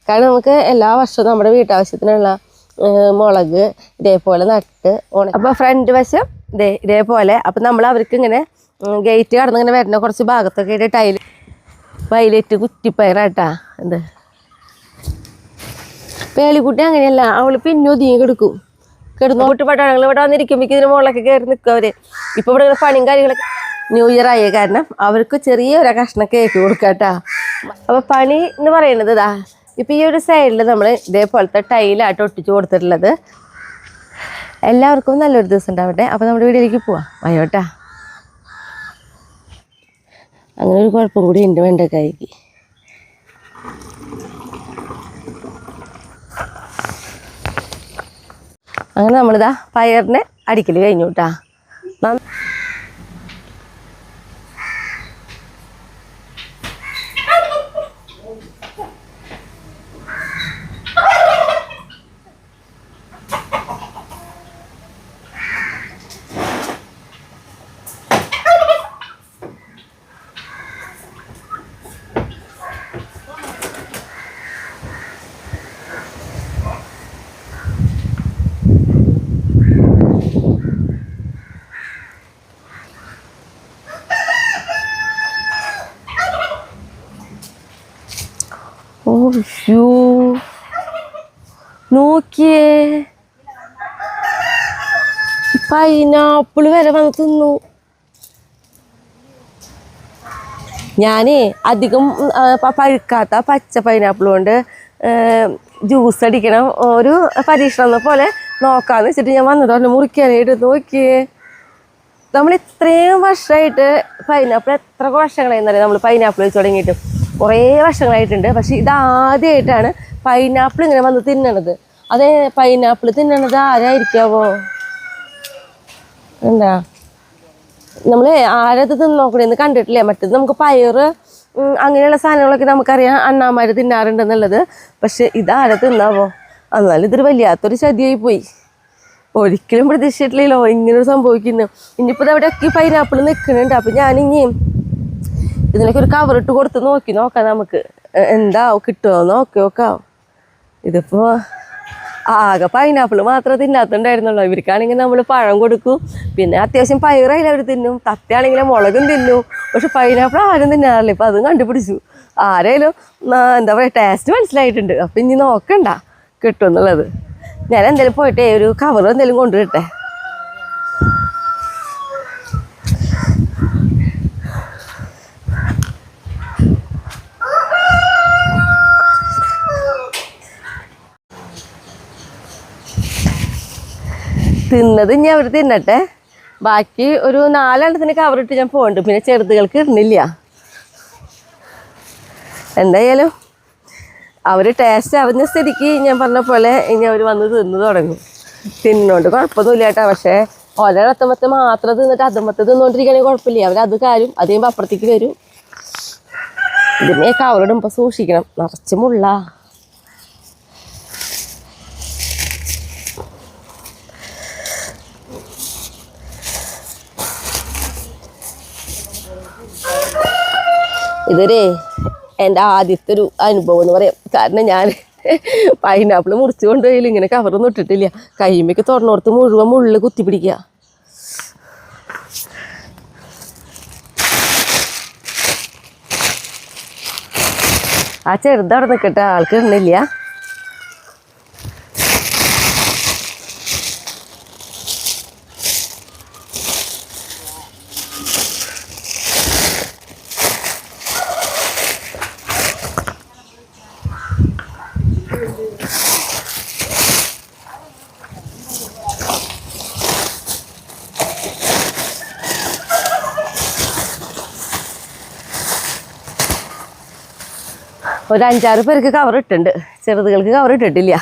കാരണം നമുക്ക് എല്ലാ വർഷവും നമ്മുടെ വീട്ടാവശ്യത്തിനുള്ള മുളക് ഇതേപോലെ നട്ട് അപ്പോൾ ഫ്രണ്ട് വശം ഇതേപോലെ. അപ്പം നമ്മൾ അവർക്ക് ഇങ്ങനെ ഗേറ്റ് കടന്നിങ്ങനെ വരുന്ന കുറച്ച് ഭാഗത്തൊക്കെ ആയിട്ട് ടൈൽ വയലറ്റ് കുറ്റിപ്പയറാട്ടാ. എന്ത് പേളിക്കുട്ടി അങ്ങനെയല്ല, അവൾ പിന്നെ ഒതുങ്ങി കിടക്കും. കിടന്നോട്ട് പട്ടാളങ്ങൾ ഇവിടെ വന്നിരിക്കുമ്പോഴേക്കും ഇതിന് മുകളിലൊക്കെ കയറി നിൽക്കും അവർ. ഇപ്പോൾ ഇവിടെ പണിയും കാര്യങ്ങളൊക്കെ ന്യൂ ഇയർ ആയ കാരണം അവർക്ക് ചെറിയൊരു കഷ്ണം കേക്ക് കൊടുക്കാട്ടാ. അപ്പോൾ പണി എന്ന് പറയുന്നത് ഇതാ ഇപ്പം ഈ ഒരു സൈഡിൽ നമ്മൾ ഇതേപോലത്തെ ടൈലായിട്ട് ഒട്ടിച്ച് കൊടുത്തിട്ടുള്ളത്. എല്ലാവർക്കും നല്ലൊരു ദിവസം ഉണ്ടാവട്ടെ. അപ്പോൾ നമ്മുടെ വീട്ടിലേക്ക് പോവാം. വയോട്ടാ. അങ്ങനെ ഒരു കുഴപ്പം കൂടി ഉണ്ട് വെണ്ടക്കായ്ക്ക്. അങ്ങനെ നമ്മളിതാ പയറിനെ അടിക്കൽ കഴിഞ്ഞു കേട്ടാ. നോക്കിയേ, പൈനാപ്പിൾ വരെ വന്ന് തിന്നു. ഞാനേ അധികം പഴുക്കാത്ത പച്ച പൈനാപ്പിൾ കൊണ്ട് ജ്യൂസ് അടിക്കണം ഒരു പരീക്ഷണം പോലെ നോക്കാന്ന് വെച്ചിട്ട് ഞാൻ വന്നിട്ട് മുറിക്കാനായിട്ട്. നോക്കിയേ, നമ്മൾ ഇത്രയും വർഷമായിട്ട് പൈനാപ്പിൾ എത്ര വർഷങ്ങളായിരുന്നല്ലേ നമ്മൾ പൈനാപ്പിൾ വെച്ച് തുടങ്ങിയിട്ട്? കുറേ വർഷങ്ങളായിട്ടുണ്ട്. പക്ഷെ ഇതാദ്യമായിട്ടാണ് പൈനാപ്പിൾ ഇങ്ങനെ വന്ന് തിന്നണത്. അതേ പൈനാപ്പിൾ തിന്നണത് ആരായിരിക്കാവോ? എന്താ നമ്മൾ ആരത് തിന്ന് നോക്കണേന്ന് കണ്ടിട്ടില്ലേ? മറ്റത് നമുക്ക് പയറ് അങ്ങനെയുള്ള സാധനങ്ങളൊക്കെ നമുക്കറിയാം അണ്ണാമാർ തിന്നാറുണ്ടെന്നുള്ളത്. പക്ഷെ ഇതാരെ തിന്നാവോ? എന്നാലും ഇതൊരു വല്ലാത്തൊരു ചതിയായി പോയി. ഒരിക്കലും പ്രതീക്ഷിച്ചിട്ടില്ലല്ലോ ഇങ്ങനൊരു സംഭവിക്കുന്നു. ഇനിയിപ്പോൾ ഇതവിടെയൊക്കെ പൈനാപ്പിൾ നിൽക്കുന്നുണ്ട്. അപ്പം ഞാനിനി ഇതിനൊക്കെ ഒരു കവറിട്ട് കൊടുത്ത് നോക്കാം നമുക്ക് എന്താവും കിട്ടുമോ നോക്കാം. ഇതിപ്പോൾ ആകെ പൈനാപ്പിൾ മാത്രമേ തിന്നാത്തുണ്ടായിരുന്നുള്ളൂ. ഇവർക്കാണെങ്കിൽ നമ്മൾ പഴം കൊടുക്കും, പിന്നെ അത്യാവശ്യം പയറായാലും അവർ തിന്നും, തത്തയാണെങ്കിൽ മുളകും തിന്നും. പക്ഷെ പൈനാപ്പിൾ ആരും തിന്നാറില്ല. ഇപ്പം അതും കണ്ടുപിടിച്ചു. ആരായാലും എന്താ പറയുക ടേസ്റ്റ് മനസ്സിലായിട്ടുണ്ട്. അപ്പം ഇനി നോക്കണ്ട കിട്ടുമെന്നുള്ളത്. ഞാൻ എന്തായാലും പോയിട്ടേ ഒരു കവർ എന്തെങ്കിലും കൊണ്ടുവരട്ടെ. തിന്നത് ഇനി അവർ തിന്നട്ടെ. ബാക്കി ഒരു 4 കവറിട്ട് ഞാൻ പോകുന്നുണ്ട്. പിന്നെ ചെറുതുകൾക്ക് ഇടുന്നില്ല. എന്തായാലും അവർ ടേസ്റ്റ് അറിഞ്ഞ സ്ഥിതിക്ക് ഞാൻ പറഞ്ഞ പോലെ ഇനി അവർ വന്ന് തിന്ന് തുടങ്ങും. തിന്നോണ്ട് കുഴപ്പമൊന്നുമില്ല കേട്ടോ. പക്ഷേ ഒരടത്തമത്തെ മാത്രം തിന്നിട്ട് അതുമത്തെ തിന്നുകൊണ്ടിരിക്കുകയാണെങ്കിൽ കുഴപ്പമില്ല. അവരത് കാര്യം അത് കഴിയുമ്പോൾ അപ്പുറത്തേക്ക് വരും. ഇതിനെ കവറിടുമ്പോൾ സൂക്ഷിക്കണം, നിറച്ച് മുള്ള. ഇതൊരു എൻ്റെ ആദ്യത്തെ ഒരു അനുഭവം എന്ന് പറയാം. കാരണം ഞാൻ പൈനാപ്പിൾ മുറിച്ച് കൊണ്ടുപോയില്ല, ഇങ്ങനെ കവറൊന്നും ഇട്ടിട്ടില്ല. കയ്യുമ്പേക്ക് തുറന്നോടത്ത് മുഴുവൻ മുള്ളിൽ കുത്തിപ്പിടിക്കുക. ആ ചെറുതവിടെ നിൽക്കട്ടെ, ആൾക്ക് ഇടുന്നില്ല. ഒരു 5-6 പേർക്ക് കവർ ഇട്ടുണ്ട്, ചെറുതുകൾക്ക് കവർ ഇട്ടിട്ടില്ല.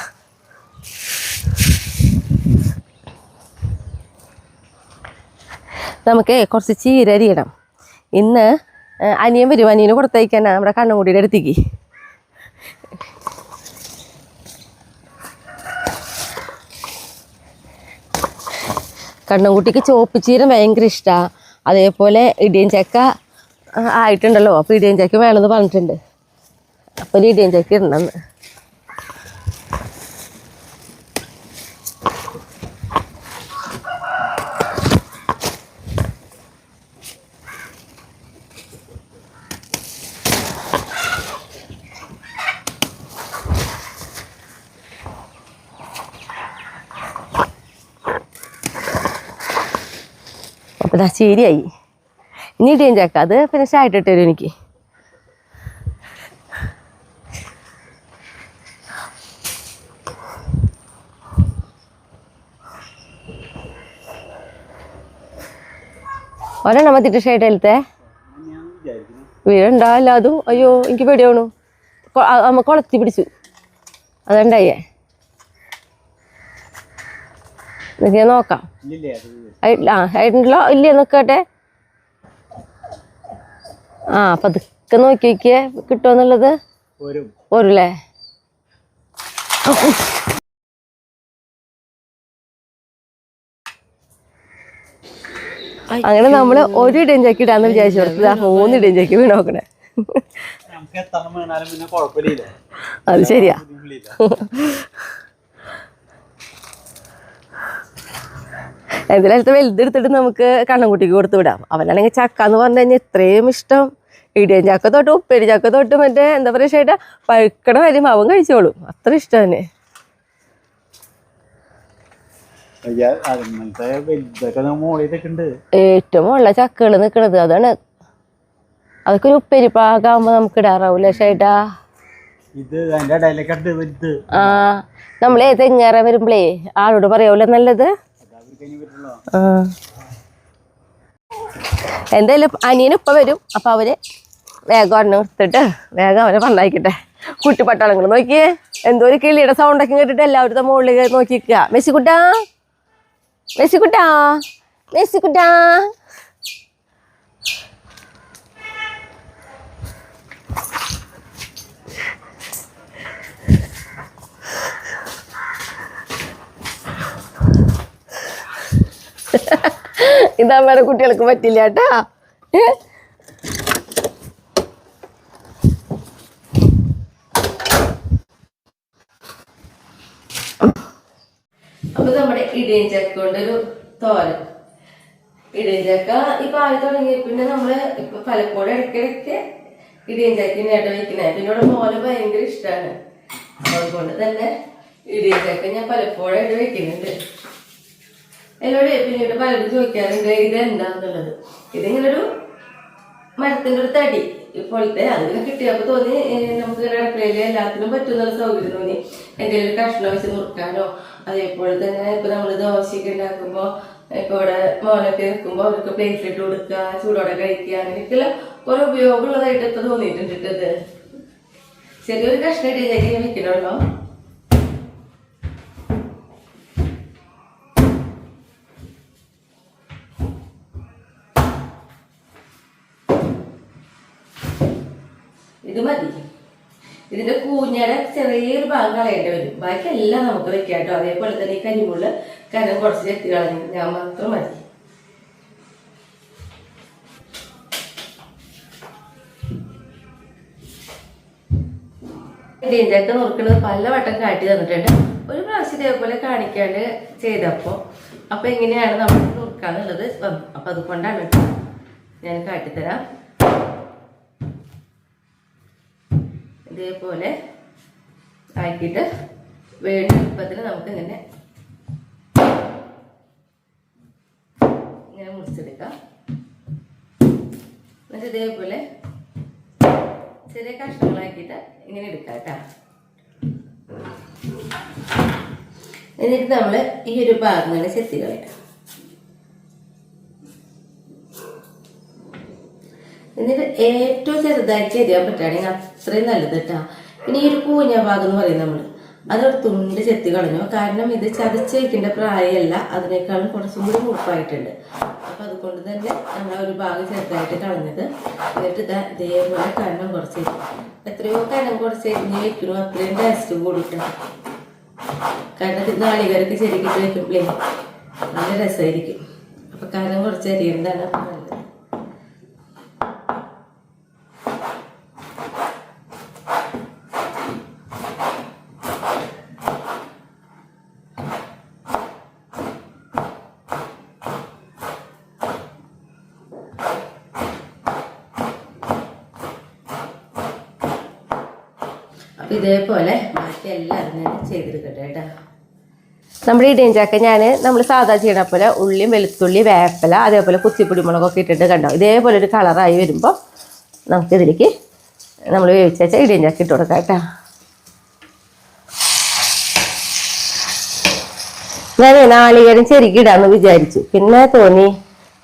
നമുക്ക് കുറച്ച് ചീര അരിയണം. ഇന്ന് അനിയൻ വരും, അനിയന് കൊടുത്തയക്കാനാണ് നമ്മുടെ കണ്ണുംകുട്ടിയുടെ അടുത്തേക്ക്. കണ്ണുംകുട്ടിക്ക് ചോപ്പ് ചീര ഭയങ്കര ഇഷ്ടമാണ്. അതേപോലെ ഇടിയൻ ചക്ക ആയിട്ടുണ്ടല്ലോ, അപ്പോൾ ഇടിയൻ ചക്ക വേണമെന്ന് പറഞ്ഞിട്ടുണ്ട്. അപ്പോൾ ഒരു ഇടിയൻ ചക്ക ഇടണമെന്ന്. അതാ ശരിയായി. ഇനി ഇടിയും ചക്ക അത് പിന്നെ ചായട്ടിട്ട് തരും എനിക്ക്. ഒരെണ്ണം മത്തിട്ട് ഷൈഡലത്തെ വീടുണ്ടാവില്ല അതും. അയ്യോ എനിക്ക് പേടിയാവണു. അമ്മ കൊളത്തി പിടിച്ചു അതുണ്ടായേ. ഞാൻ നോക്കാം. ആയിട്ടുണ്ടല്ലോ ഇല്ലേ നോക്കട്ടെ. പതുക്കെ നോക്കി നോക്കിയേ കിട്ടുമെന്നുള്ളത്. പോരൂല്ലേ? അങ്ങനെ നമ്മള് ഒരു ഇടിയും ചക്കി ഇടാന്ന് വിചാരിച്ചു കൊടുത്തതാ 3 ഇടിയും ചക്കി വീണ് നോക്കണേ. അത് ശരിയാ. എന്തിനടുത്ത് വലുതെടുത്തിട്ട് നമുക്ക് കണ്ണൻകുട്ടിക്ക് കൊടുത്തു വിടാം. അവനാണെങ്കിൽ ചക്ക എന്ന് പറഞ്ഞു കഴിഞ്ഞാൽ ഇത്രയും ഇഷ്ടം. ഇടിയൻ ചക്ക തൊട്ട് ഉപ്പേരി ചക്ക തൊട്ട് മറ്റേ എന്താ പറയുക ചേട്ടാ പഴുക്കണ വരും അവൻ കഴിച്ചോളും. അത്ര ഇഷ്ടം തന്നെ. ഏറ്റവും ഉള്ള ചക്കകൾ നിക്കണത് അതാണ്. അതൊക്കെ ഒരു ഉപ്പേരി പാകാകുമ്പോ നമുക്ക് ഇടാറാവൂലേ ചേട്ടാ? നമ്മളെ തെങ്ങേറ വരുമ്പളേ ആളോട് പറയാവൂല നല്ലത്. എന്തായാലും അനിയന് ഇപ്പൊ വരും. അപ്പൊ അവര് വേഗം ഒരെണ്ണം എടുത്തിട്ട് വേഗം അവരെ പണ്ടായിക്കട്ടെ. കുട്ടിപ്പട്ടാളങ്ങൾ നോക്കിയേ എന്തോ ഒരു കിളിയുടെ സൗണ്ടൊക്കെ കേട്ടിട്ട് എല്ലാവരുടെ മുകളിൽ നോക്കിക്കുക. മെസ്സിക്കുട്ടാ മെസ്സിക്കുട്ടാ മെസ്സിക്കുട്ടാ. ഇതമ്മയുടെ കുട്ടികൾക്ക് പറ്റില്ല കേട്ടാ. അപ്പൊ നമ്മുടെ ഇടിയൻ ചക്ക കൊണ്ടൊരു തോരൻ. ഇടിയൻ ചക്ക ഇപ്പൊ ആയി തുടങ്ങി. പിന്നെ നമ്മള് ഇപ്പൊ പലപ്പോഴും ഇടയ്ക്കിടയ്ക്ക് ഇടിയൻ ചക്കിനായിട്ട് വെക്കണേ. പിന്നെ ഇവിടെ മോന് ഭയങ്കര ഇഷ്ടമാണ്. അതുകൊണ്ട് തന്നെ ഇടിയൻ ചക്ക ഞാൻ പലപ്പോഴായിട്ട് വെക്കുന്നുണ്ട്. എന്നോട് പിന്നീട് പലരും ചോദിക്കാറുണ്ട് ഇത് എന്താന്നുള്ളത്. ഇതിങ്ങനൊരു മരത്തിന്റെ ഒരു തടി ഇപ്പോഴത്തെ അതിങ്ങനെ കിട്ടിയപ്പോ തോന്നി നമുക്ക് അടുക്കളയില് എല്ലാത്തിനും പറ്റുന്ന സൗകര്യം തോന്നി. എന്തെങ്കിലും ഒരു കഷ്ണം വെച്ച് മുറുക്കാനോ അതേപോലെ തന്നെ ഇപ്പൊ നമ്മള് ദോശയൊക്കെ ഉണ്ടാക്കുമ്പോ ഇപ്പൊ ഇവിടെ മോനൊക്കെ വെക്കുമ്പോ അവർക്ക് പ്ലേറ്റിലിട്ട് കൊടുക്കുക, ചൂടോടെ കഴിക്കുക, അങ്ങനെയൊക്കെയുള്ള കുറെ ഉപയോഗമുള്ളതായിട്ട് ഇപ്പൊ തോന്നിയിട്ടുണ്ട്. ഇത് ചെറിയൊരു കഷ്ണം ഇടിയൊക്കെ വെക്കണല്ലോ. ഇത് മതി. ഇതിന്റെ കൂഞ്ഞയുടെ ചെറിയൊരു ഭാഗം കളയേണ്ടി വരും. ബാക്കി എല്ലാം നമുക്ക് വെക്കാം കേട്ടോ. അതേപോലെ തന്നെ ഈ കരിമുള്ള കനം കുറച്ച് ചെത്തി കളഞ്ഞു ഞാൻ മാത്രം മതി. ഇടിയഞ്ചക്ക നുറുക്കുന്നത് പലവട്ടം കാട്ടി തന്നിട്ടുണ്ട്. ഒരു പ്രാവശ്യം ഇതേപോലെ കാണിക്കാണ്ട് ചെയ്തപ്പോ അപ്പൊ എങ്ങനെയാണ് നമ്മൾ നുറുക്കാന്നുള്ളത് വന്നു. അപ്പൊ അതുകൊണ്ടാണ് കേട്ടോ ഞാൻ കാട്ടിത്തരാം. ഇതേപോലെ ആക്കിയിട്ട് വേണ്ട എളുപ്പത്തിൽ നമുക്ക് ഇങ്ങനെ മുറിച്ചെടുക്കാം. എന്നിട്ട് ഇതേപോലെ ചെറിയ കഷ്ണങ്ങളാക്കിയിട്ട് ഇങ്ങനെ എടുക്കാം കേട്ടോ. എന്നിട്ട് നമ്മൾ ഈ ഒരു ഭാഗം ഇങ്ങനെ ചെത്തി കളയാം. എന്നിട്ട് ഏറ്റവും ചെറുതായിട്ട് എരിയാൻ പറ്റുകയാണെങ്കിൽ അത്രയും നല്ലത് കേട്ടോ. പിന്നെ ഈ ഒരു കൂഞ്ഞ ഭാഗം എന്ന് പറയും നമ്മൾ അതൊരു തുണ്ട് ചെത്തി കളഞ്ഞു. കാരണം ഇത് ചതച്ച് വയ്ക്കേണ്ട പ്രായമല്ല, അതിനേക്കാളും കുറച്ചും കൂടി മൂപ്പായിട്ടുണ്ട്. അപ്പൊ അതുകൊണ്ട് തന്നെ നമ്മൾ ഒരു ഭാഗം ചെറുതായിട്ട് കളഞ്ഞത്. എന്നിട്ട് ഇതേപോലെ കനം കുറച്ച് എത്രയോ കനം കുറച്ച് എരിഞ്ഞ് വെക്കണു അത്രയും ടേസ്റ്റ് കൂടിയിട്ടുണ്ട്. കാരണം നാളികേരൊക്കെ ചെരുക്കിട്ട് വെക്കുമ്പോഴേ നല്ല രസമായിരിക്കും. അപ്പൊ കനം കുറച്ച് എരിയുന്നതാണ് നല്ലത്. ഇതേപോലെ ബാക്കി എല്ലാം അതിനെ ചെയ്തെടുക്കട്ടെ കേട്ടോ. നമ്മുടെ ഇടിയഞ്ചാക്ക നമ്മൾ സാധാ ചെയ്യണ പോലെ ഉള്ളിയും വെളുത്തുള്ളി വേപ്പില അതേപോലെ കുത്തിപ്പൊടിമുളകൊക്കെ ഇട്ടിട്ട് കണ്ടോ ഇതേപോലെ ഒരു കളറായി വരുമ്പോൾ നമുക്കിതിലേക്ക് നമ്മൾ വേവിച്ച് വെച്ചാൽ ഇടിയഞ്ചാക്ക ഇട്ട് കൊടുക്കാം കേട്ടോ. ഞാൻ നാളികേരം ചെരുക്കിടാന്ന് വിചാരിച്ചു, പിന്നെ തോന്നി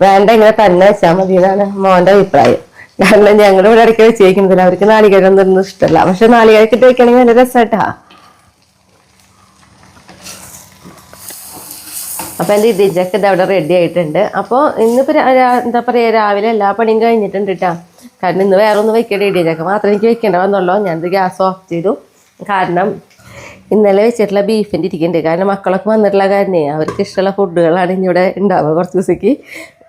വേണ്ട ഇങ്ങനെ തന്നെ വെച്ചാൽ മതി എന്നാണ് മോൻ്റെ അഭിപ്രായം. കാരണം ഞങ്ങൾ ഇവിടെ ഇടയ്ക്ക് വെച്ച് വയ്ക്കുന്നില്ല, അവർക്ക് നാളികേരം ഒന്നും ഇഷ്ടമല്ല. പക്ഷെ നാളികേരൊക്കെ ഇട്ട് വയ്ക്കണമെങ്കിൽ നല്ല രസമായിട്ടാ. അപ്പം എൻ്റെ ഇടിയഞ്ചാക്ക ഇത് അവിടെ റെഡി ആയിട്ടുണ്ട്. അപ്പോൾ ഇന്നിപ്പോൾ എന്താ പറയുക, രാവിലെ എല്ലാ പണിയും കഴിഞ്ഞിട്ടുണ്ട് കേട്ടോ. കാരണം ഇന്ന് വേറെ ഒന്നും വെക്കേണ്ട, ഇടിയഞ്ചാക്ക മാത്രമേ എനിക്ക് വെക്കേണ്ട വന്നുള്ളൂ. ഞാനിത് ഗ്യാസ് ഓഫ് ചെയ്തു. കാരണം ഇന്നലെ വെച്ചിട്ടുള്ള ബീഫിൻ്റെ ഇരിക്കുന്നുണ്ട്. കാരണം മക്കളൊക്കെ വന്നിട്ടുള്ള കാരണേ അവർക്ക് ഇഷ്ടമുള്ള ഫുഡുകളാണ് ഇന്നിവിടെ ഉണ്ടാവുക കുറച്ച് ദിവസത്തേക്ക്.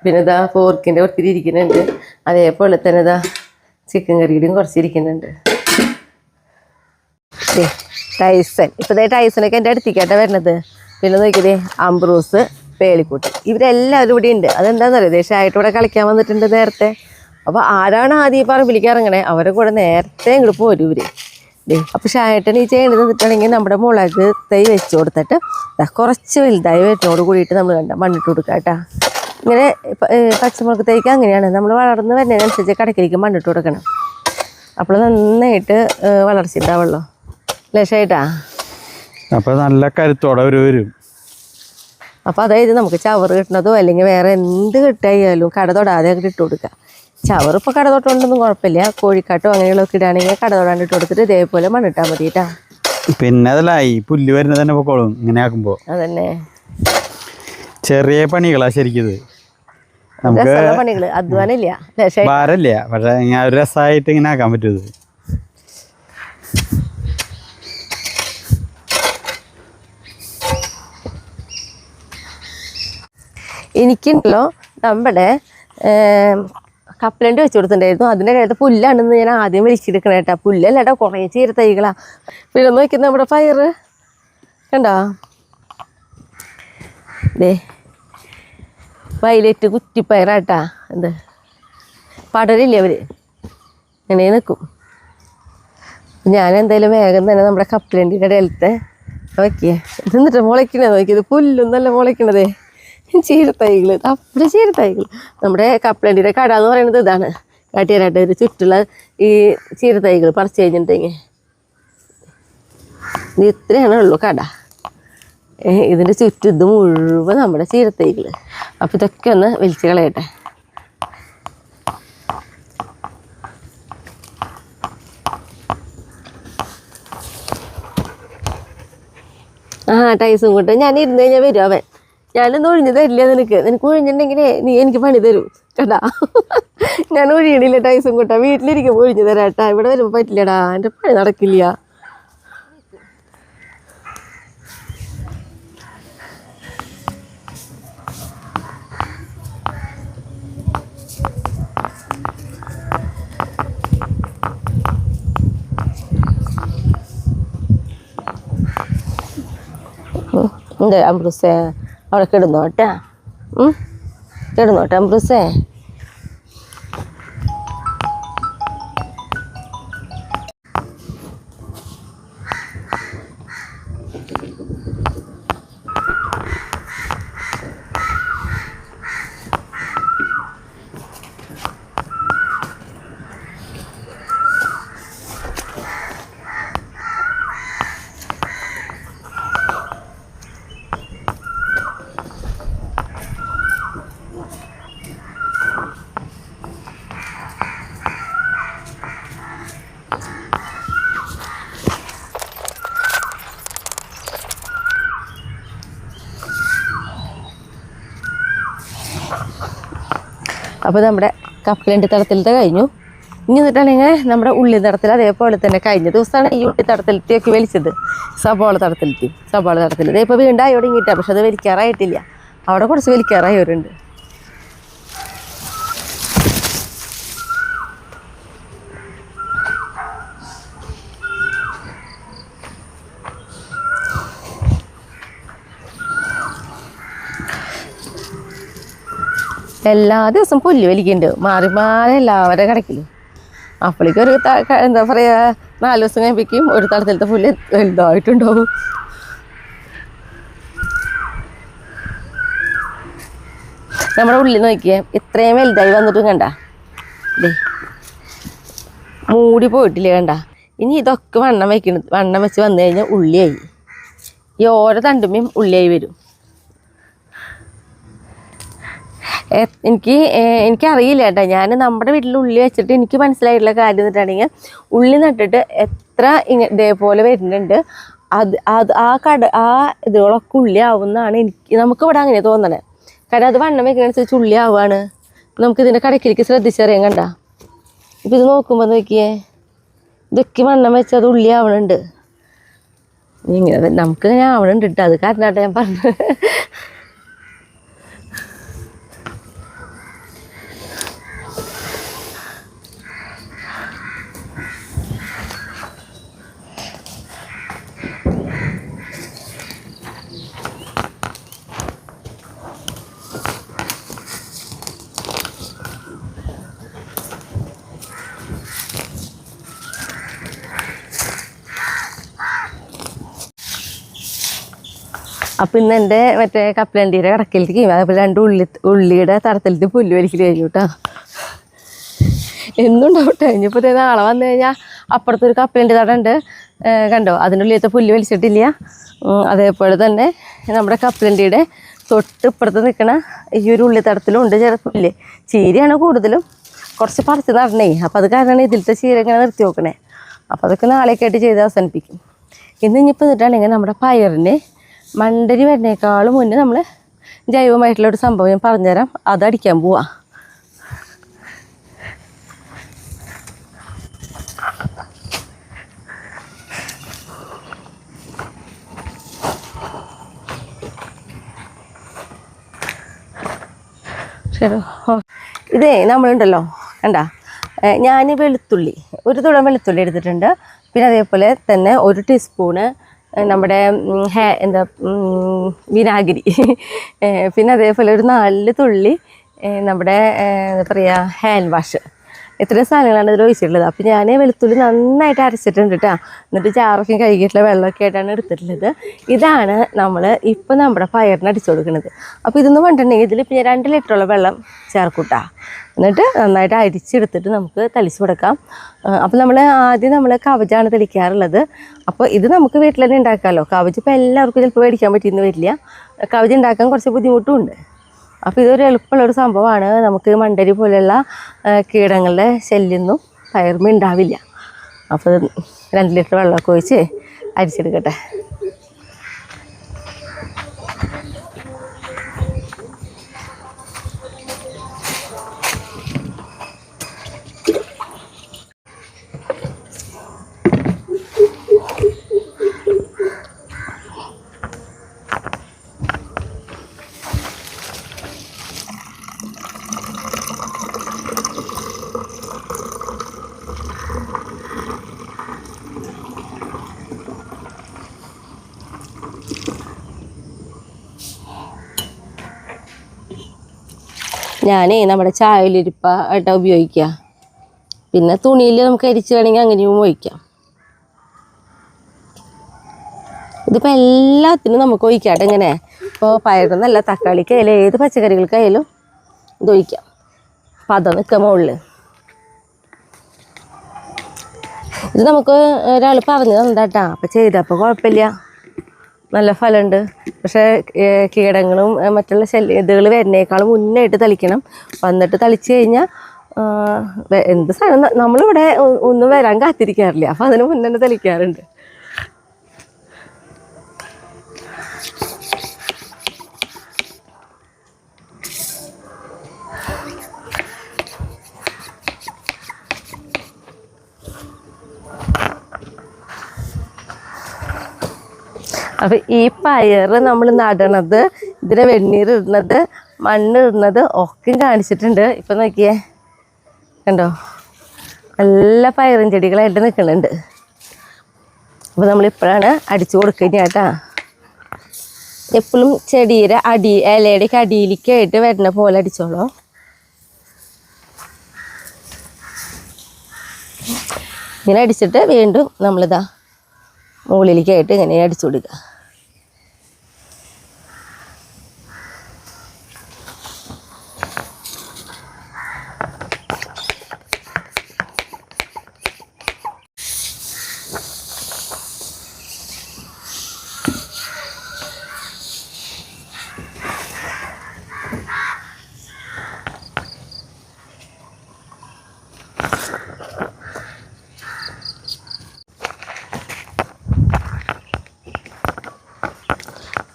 പിന്നെ ഇതാ പോർക്കിൻ്റെ ഒത്തിരി ഇരിക്കുന്നുണ്ട്, അതേപോലെ തന്നെ ഇതാ ചിക്കൻ കറിയുടെയും കുറച്ചിരിക്കുന്നുണ്ട്. ടൈസൺ ഇപ്പോൾ ഇതേ ടൈസണൊക്കെ എൻ്റെ അടുത്തേക്കാട്ടാ വരണത്. പിന്നെ നോക്കിയതേ അംബ്രൂസ്, പേളിക്കുട്ടി, ഇവരെല്ലാവരും ഇവിടെ ഉണ്ട്. അതെന്താണെന്ന് അറിയാം, ദേശമായിട്ട് ഇവിടെ കളിക്കാൻ വന്നിട്ടുണ്ട് നേരത്തെ. അപ്പോൾ ആരാണ് ആദ്യം ഈ പറമ്പിലേക്ക് ഇറങ്ങണേ അവരെ കൂടെ നേരത്തെ ഇങ്ങോട്ട് പോരും ഇവർ. അപ്പോൾ ഷായട്ടൻ ഈ ചെയ്യണത് എന്നിട്ടാണെങ്കിൽ നമ്മുടെ മുളക് തൈ വെച്ച് കൊടുത്തിട്ട് കുറച്ച് വലുതായി വരുന്നതോട് കൂടിയിട്ട് നമ്മൾ മണ്ണിട്ട് കൊടുക്കുക കേട്ടോ. ഇങ്ങനെ പച്ചമുളക് തൈക്ക് അങ്ങനെയാണ്, നമ്മൾ വളർന്ന് വരുന്നതിനനുസരിച്ച് കടക്കിലേക്ക് മണ്ണിട്ട് കൊടുക്കണം. അപ്പോൾ നന്നായിട്ട് വളർച്ച ഉണ്ടാവുള്ളൂ അല്ലേ ഷായിട്ടാ? അപ്പോൾ നല്ല കരുത്തോടെ വരും. അപ്പോൾ അതായത് നമുക്ക് ചവറ് കിട്ടണതോ അല്ലെങ്കിൽ വേറെ എന്ത് കിട്ടായാലും കട തൊടാതെ ഇട്ട് കൊടുക്കുക. ചവറ് ഇപ്പോൾ കട തൊട്ടുകൊണ്ടൊന്നും കുഴപ്പമില്ല, കോഴിക്കാട്ടോ അങ്ങനെയുള്ളതൊക്കെ ഇടുകയാണെങ്കിൽ കട തൊടാണ്ട് ഇട്ട് കൊടുത്തിട്ട് ഇതേപോലെ മണ്ണിട്ടാൽ മതി കേട്ടോ. പിന്നെ അതല്ല ഈ പുല്ല് വരുന്നത് തന്നെ പൊക്കോളും ഇങ്ങനെ ആക്കുമ്പോൾ. അതന്നെ ചെറിയ പണികളാ ശരിക്കും, നമുക്ക് പണികൾ അധ്വാനില്ല ഭാരമില്ല. പക്ഷെ ഇങ്ങനെ ഒരു രസമായിട്ട് ഇങ്ങനെ ആക്കാൻ പറ്റും. എനിക്കുണ്ടല്ലോ നമ്മുടെ കപ്പലണ്ടി വെച്ച് കൊടുത്തിട്ടുണ്ടായിരുന്നു. അതിൻ്റെ അടുത്ത് പുല്ലാണെന്ന് ഞാൻ ആദ്യം വലിച്ചെടുക്കണം കേട്ടോ. പുല്ലല്ല കേട്ടോ, കുറേ ചീര തൈകളാണ്. പിന്നെ നോക്കുന്നത് നമ്മുടെ പയറ് കണ്ടോ, ദേ വയലറ്റ് കുറ്റിപ്പയറാട്ടാ. എന്ത് പടരില്ലേ അവർ ഇങ്ങനെ നിൽക്കും. ഞാൻ എന്തായാലും വേഗം തന്നെ നമ്മുടെ കപ്പലണ്ടിയുടെ ഇടയിലത്തെ നോക്കിയേ ഇത് എന്നിട്ട് മുളയ്ക്കണേ നോക്കിയത്, പുല്ലും നല്ല മുളയ്ക്കണതേ ചീരത്തൈകൾ. അവിടെ ചീരത്തൈകൾ നമ്മുടെ കപ്പലണ്ടിയുടെ കട എന്ന് പറയുന്നത് ഇതാണ്. കാട്ടിയാനായിട്ട് ഒരു ചുറ്റുള്ള ഈ ചീരത്തൈകൾ പറിച്ച് കഴിഞ്ഞിട്ടുണ്ടെങ്കിൽ ഇത് ഇത്രയാണ് ഉള്ളൂ കട. ഇതിൻ്റെ ചുറ്റും ഇത് മുഴുവൻ നമ്മുടെ ചീരത്തൈകൾ. അപ്പോൾ ഇതൊക്കെ ഒന്ന് വലിച്ച് കളയട്ടെ. ടൈസും കൊണ്ട് ഞാൻ ഇരുന്ന് കഴിഞ്ഞാൽ വരും അവൻ. ഞാനൊന്നും ഒഴിഞ്ഞു തരില്ല നിനക്ക് ഒഴിഞ്ഞിട്ടുണ്ടെങ്കിലേ നീ എനിക്ക് പണി തരും കേട്ടാ. ഞാൻ ഒഴിയണില്ല ടൈസും കൂട്ടാ, വീട്ടിലിരിക്കുമ്പോൾ ഒഴിഞ്ഞു തരാം കേട്ടാ. ഇവിടെ വരുമ്പോൾ പറ്റില്ലടാ, എൻ്റെ പണി നടക്കില്ല. ഉണ്ട് അംബ്രൂസേ, അവിടെ കിടന്നോട്ടെ, കിടന്നോട്ടെ അംബ്രൂസേ. അപ്പോൾ നമ്മുടെ കപ്പലണ്ടി തടത്തിലത്തെ കഴിഞ്ഞു. ഇനി എന്നിട്ടാണെങ്കിൽ നമ്മുടെ ഉള്ളി തടത്തിൽ അതേപോലെ തന്നെ കഴിഞ്ഞ ദിവസമാണ് ഈ ഉള്ളി തടത്തിലത്തെയൊക്കെ വലിച്ചത്. സവാള തടത്തിൽ ഇതേപ്പോൾ വീണ്ടും ആയോടെ ഇങ്ങിട്ടാണ്, പക്ഷെ അത് വലിക്കാറായിട്ടില്ല. അവിടെ കുറച്ച് വലിക്കാറായവരുണ്ട്. എല്ലാ ദിവസവും പുല്ല് വലിക്കുന്നുണ്ട്, മാറി മാറി എല്ലാവരുടെ കിടക്കിലും. അപ്പോഴേക്കും ഒരു എന്താ പറയുക 4 ദിവസം കഴിപ്പിക്കും ഒരു തടത്തിലത്തെ പുല്ല് വലുതായിട്ടുണ്ടാവും. നമ്മുടെ ഉള്ളിൽ നോക്കിയേ ഇത്രയും വലുതായി വന്നിട്ടും കണ്ട ദേ മൂടി പോയിട്ടില്ലേ കണ്ട. ഇനി ഇതൊക്കെ വണ്ണം വെച്ച് വന്നു കഴിഞ്ഞാൽ ഉള്ളിയായി. ഈ ഓരോ തണ്ടുമ്മയും ഉള്ളിയായി വരും. എനിക്കറിയില്ല കേട്ടോ. ഞാൻ നമ്മുടെ വീട്ടിൽ ഉള്ളി വെച്ചിട്ട് എനിക്ക് മനസ്സിലായിട്ടുള്ള കാര്യം എന്നിട്ടാണെങ്കിൽ ഉള്ളി നട്ടിട്ട് എത്ര ഇതേപോലെ വരുന്നുണ്ട് ആ ഇതുകളൊക്കെ ഉള്ളി ആവുന്നതാണ് നമുക്കിവിടെ അങ്ങനെ തോന്നണേ. കാരണം അത് വണ്ണം വെക്കുന്നതനുസരിച്ച് ഉള്ളി ആവുകയാണ്. നമുക്കിതിൻ്റെ കടക്കിലേക്ക് ശ്രദ്ധിച്ചറിയാൻ കണ്ട. ഇപ്പം ഇത് നോക്കുമ്പോൾ നോക്കിയേ ഇതൊക്കെ വണ്ണം വെച്ച് അത് ഉള്ളി ആവണുണ്ട്. ഇങ്ങനെ നമുക്കിങ്ങനെ ആവണുണ്ട് കേട്ടോ. അത് കാരണമായിട്ട് ഞാൻ പറഞ്ഞത്. അപ്പം ഇന്ന് എൻ്റെ മറ്റേ കപ്പലണ്ടിയുടെ കടക്കലേക്ക് അതേപോലെ 2 ഉള്ളിയുടെ തടത്തിലത്തെ പുല്ല് വലിക്കൽ കഴിഞ്ഞു കേട്ടോ. എന്നുണ്ടാവട്ടെ. ഇനിയിപ്പോൾ നാളെ വന്നു കഴിഞ്ഞാൽ അപ്പുറത്തൊരു കപ്പലണ്ടി തടം ഉണ്ട് കണ്ടോ. അതിനുള്ളിലത്തെ പുല്ല് വലിച്ചിട്ടില്ല. അതേപോലെ തന്നെ നമ്മുടെ കപ്പലണ്ടിയുടെ തൊട്ട് ഇപ്പുറത്ത് നിൽക്കണ ഈ ഒരു ഉള്ളിത്തടത്തിലും ഉണ്ട് ചെറു പുല്ല്. ചീരയാണ് കൂടുതലും. കുറച്ച് പറിച്ച് നടണേ. അപ്പോൾ അത് കാരണമാണ് ഇതിലത്തെ ചീര ഇങ്ങനെ നിർത്തി നോക്കണേ. അപ്പോൾ അതൊക്കെ നാളേക്കായിട്ട് ചെയ്ത് അവസാനിപ്പിക്കും. ഇനിയിപ്പോൾ എന്നിട്ടാണെങ്കിൽ നമ്മുടെ പയറിന് മണ്ടരി വരുന്നേക്കാളും മുന്നേ നമ്മൾ ജൈവമായിട്ടുള്ള ഒരു സംഭവം ഞാൻ പറഞ്ഞുതരാം. അതടിക്കാൻ പോവാം. ശരി. ഇതേ നമ്മളുണ്ടല്ലോ കണ്ട. ഞാൻ വെളുത്തുള്ളി 1 തുടം വെളുത്തുള്ളി എടുത്തിട്ടുണ്ട്. പിന്നെ അതേപോലെ തന്നെ 1 ടീസ്പൂണ് നമ്മുടെ വിനാഗിരി. പിന്നെ അതേപോലെ ഒരു 4 തുള്ളി നമ്മുടെ എന്താ പറയുക ഹാൻഡ് വാഷ്. ഇത്രയും സാധനങ്ങളാണ് ഇതിൽ ഒഴിച്ചിട്ടുള്ളത്. അപ്പോൾ ഞാൻ വെളുത്തുള്ളി നന്നായിട്ട് അരച്ചിട്ടുണ്ട് കേട്ടോ. എന്നിട്ട് ചാറൊക്കെ കഴുകിയിട്ടുള്ള വെള്ളമൊക്കെ ആയിട്ടാണ് എടുത്തിട്ടുള്ളത്. ഇതാണ് നമ്മൾ ഇപ്പം നമ്മുടെ പയറിന് അടിച്ചു കൊടുക്കുന്നത്. അപ്പോൾ ഇതൊന്നും വേണ്ടിട്ടുണ്ടെങ്കിൽ ഇതിലിപ്പോൾ ഞാൻ 2 ലിറ്ററോളം വെള്ളം ചേർക്കൂട്ടാ. എന്നിട്ട് നന്നായിട്ട് അരിച്ചെടുത്തിട്ട് നമുക്ക് തളിച്ച് കൊടുക്കാം. അപ്പോൾ ആദ്യം കവചാണ് തെളിക്കാറുള്ളത്. അപ്പോൾ ഇത് നമുക്ക് വീട്ടിൽ തന്നെ ഉണ്ടാക്കാമല്ലോ. കവച് ഇപ്പോൾ എല്ലാവർക്കും ചിലപ്പോൾ മേടിക്കാൻ പറ്റിയെന്ന് വരില്ല. കവച് ഉണ്ടാക്കാൻ കുറച്ച് ബുദ്ധിമുട്ടും ഉണ്ട്. അപ്പോൾ ഇതൊരു എളുപ്പമുള്ളൊരു സംഭവമാണ്. നമുക്ക് മണ്ടരി പോലെയുള്ള കീടങ്ങളുടെ ശല്യമൊന്നും പയറുമ്പോൾ ഉണ്ടാവില്ല. അപ്പോൾ 2 ലിറ്റർ വെള്ളമൊക്കെ ഒഴിച്ച് അരിച്ചെടുക്കട്ടെ. ഞാനേ നമ്മുടെ ചായയിലിരിപ്പായിട്ടാണ് ഉപയോഗിക്കുക. പിന്നെ തുണിയിൽ നമുക്ക് അരിച്ച് വേണമെങ്കിൽ അങ്ങനെയും ഒഴിക്കാം. ഇതിപ്പോൾ എല്ലാത്തിനും നമുക്ക് ഒഴിക്കാട്ടെ. ഇങ്ങനെ ഇപ്പോൾ പയറെന്നല്ല, തക്കാളിക്കായാലും ഏത് പച്ചക്കറികൾക്കായാലും ഇത് ഒഴിക്കാം. പതം നിൽക്കുക മുകളിൽ. ഇത് നമുക്ക് ഒരാൾ പറഞ്ഞു തന്നിട്ടാ. അപ്പോൾ ചെയ്തപ്പോൾ കുഴപ്പമില്ല, നല്ല ഫലമുണ്ട്. പക്ഷേ കീടങ്ങളും മറ്റുള്ള ഇതുകൾ വരുന്നേക്കാളും മുന്നായിട്ട് തളിക്കണം. വന്നിട്ട് തളിച്ച് കഴിഞ്ഞാൽ എന്ത് സാധനം നമ്മളിവിടെ ഒന്നും വരാൻ കാത്തിരിക്കാറില്ല. അപ്പോൾ അതിന് മുന്നേ തളിക്കാറുണ്ട്. അപ്പം ഈ പയർ നമ്മൾ നടണത്, ഇതിനെ വെണ്ണീരിടുന്നത്, മണ്ണിടുന്നത് ഒക്കെ കാണിച്ചിട്ടുണ്ട്. ഇപ്പം നോക്കിയേ കണ്ടോ, നല്ല പയറും ചെടികളായിട്ട് നിൽക്കുന്നുണ്ട്. അപ്പോൾ നമ്മളിപ്പോഴാണ് അടിച്ചു കൊടുക്കുക കേട്ടാ. എപ്പോഴും ചെടിയുടെ ഇലയുടെയൊക്കെ അടിയിലേക്കായിട്ട് വരുന്ന പോലെ അടിച്ചോളൂ. ഇങ്ങനെ അടിച്ചിട്ട് വീണ്ടും നമ്മളിതാ മുകളിലേക്കായിട്ട് ഇങ്ങനെ അടിച്ചു കൊടുക്കുക.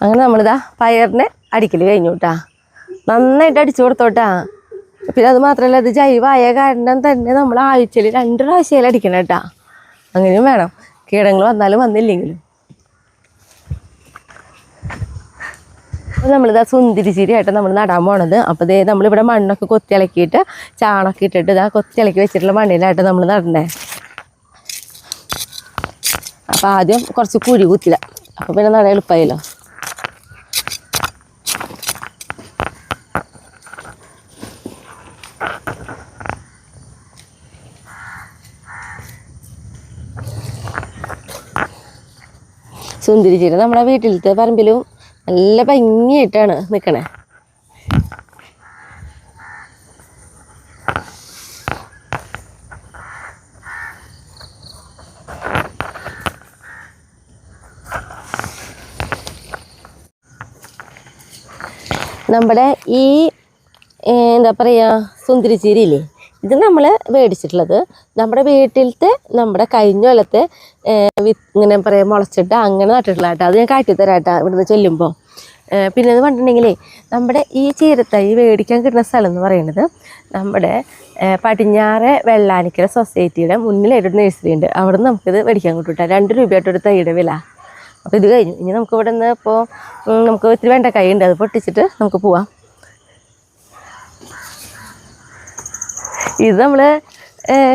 അങ്ങനെ നമ്മളിതാ പയറിനെ അടിക്കൽ കഴിഞ്ഞു കേട്ടാ. നന്നായിട്ട് അടിച്ചു കൊടുത്തോട്ടാ. പിന്നെ അത് മാത്രമല്ല ഇത് ജൈവമായ കാരണം തന്നെ നമ്മൾ ആഴ്ചയിൽ 2 പ്രാവശ്യം അടിക്കണം കേട്ടാ. അങ്ങനെയും വേണം, കീടങ്ങൾ വന്നാലും വന്നില്ലെങ്കിലും. അപ്പോൾ നമ്മളിതാ സുന്ദരിച്ചിരിയായിട്ട് നമ്മൾ നടാൻ പോണത്. അപ്പോൾ ഇതേ നമ്മളിവിടെ മണ്ണൊക്കെ കൊത്തിയിളക്കിയിട്ട് ചാണൊക്കെ ഇട്ടിട്ട് ഇതാ കൊത്തിയിളക്കി വെച്ചിട്ടുള്ള മണ്ണിലായിട്ട് നമ്മൾ നടണ്ടേ. അപ്പോൾ ആദ്യം കുറച്ച് കുഴി കുത്തില്ല, അപ്പോൾ പിന്നെ നട എളുപ്പമായല്ലോ. സുന്ദരിച്ചിരി നമ്മുടെ വീട്ടിലത്തെ പറമ്പിലും നല്ല ഭംഗിയായിട്ടാണ് നിൽക്കണേ. നമ്മുടെ ഈ എന്താ പറയുക സുന്ദരിച്ചീരിയില്ലേ, ഇത് നമ്മൾ മേടിച്ചിട്ടുള്ളത് നമ്മുടെ വീട്ടിലത്തെ നമ്മുടെ കഴിഞ്ഞ കൊല്ലത്തെ ഇങ്ങനെ പറയാം മുളച്ചിട്ട് അങ്ങനെ നട്ടിട്ടുള്ള കേട്ടോ. അത് ഞാൻ കാട്ടിത്തരാം കേട്ടോ ഇവിടുന്ന് ചെല്ലുമ്പോൾ. പിന്നെ എന്ന് പറഞ്ഞിട്ടുണ്ടെങ്കിലേ നമ്മുടെ ഈ ചീരത്തൈ മേടിക്കാൻ കിട്ടുന്ന സ്ഥലം എന്ന് പറയുന്നത് നമ്മുടെ പടിഞ്ഞാറെ വെള്ളാനിക്കര സൊസൈറ്റിയുടെ മുന്നിലായിട്ടൊരു നഴ്സറി ഉണ്ട്. അവിടെ നിന്ന് നമുക്കിത് മേടിക്കാൻ കിട്ടും കേട്ടോ. 2 രൂപയായിട്ടൊരു തൈയുടെ വില. അപ്പോൾ ഇത് കഴിഞ്ഞു. ഇനി നമുക്ക് ഇവിടെ നിന്ന് ഇപ്പോൾ നമുക്ക് ഇത്തിരി വെണ്ടക്കായ ഉണ്ട്, അത് പൊട്ടിച്ചിട്ട് നമുക്ക് പോവാം. ഇത് നമ്മൾ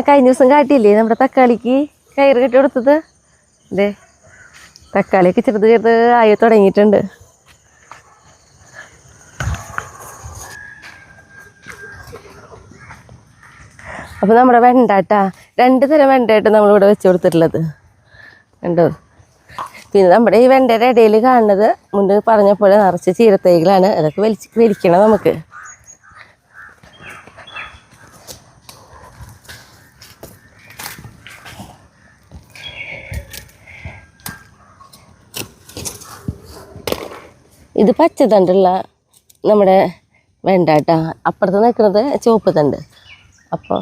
കഴിഞ്ഞ ദിവസം കാട്ടിയില്ലേ നമ്മുടെ തക്കാളിക്ക് കയറ് കെട്ടി കൊടുത്തത്. അതെ, തക്കാളിയൊക്കെ ചെറുത് ആയി തുടങ്ങിയിട്ടുണ്ട്. അപ്പോൾ നമ്മുടെ വെണ്ടാട്ടാ 2 തരം വെണ്ടയായിട്ട് നമ്മളിവിടെ വെച്ച് കൊടുത്തിട്ടുള്ളത് കണ്ടോ. പിന്നെ നമ്മുടെ ഈ വെണ്ടയുടെ ഇടയിൽ കാണുന്നത് മുന്നേ പറഞ്ഞ പോലെ നിറച്ച് ചീരത്തൈകളാണ്. അതൊക്കെ വലിക്കണം നമുക്ക്. ഇത് പച്ചത്തണ്ടുള്ള നമ്മുടെ വെണ്ടാട്ടാ. അപ്പുറത്ത് നിൽക്കുന്നത് ചുവപ്പ് തണ്ട്. അപ്പോൾ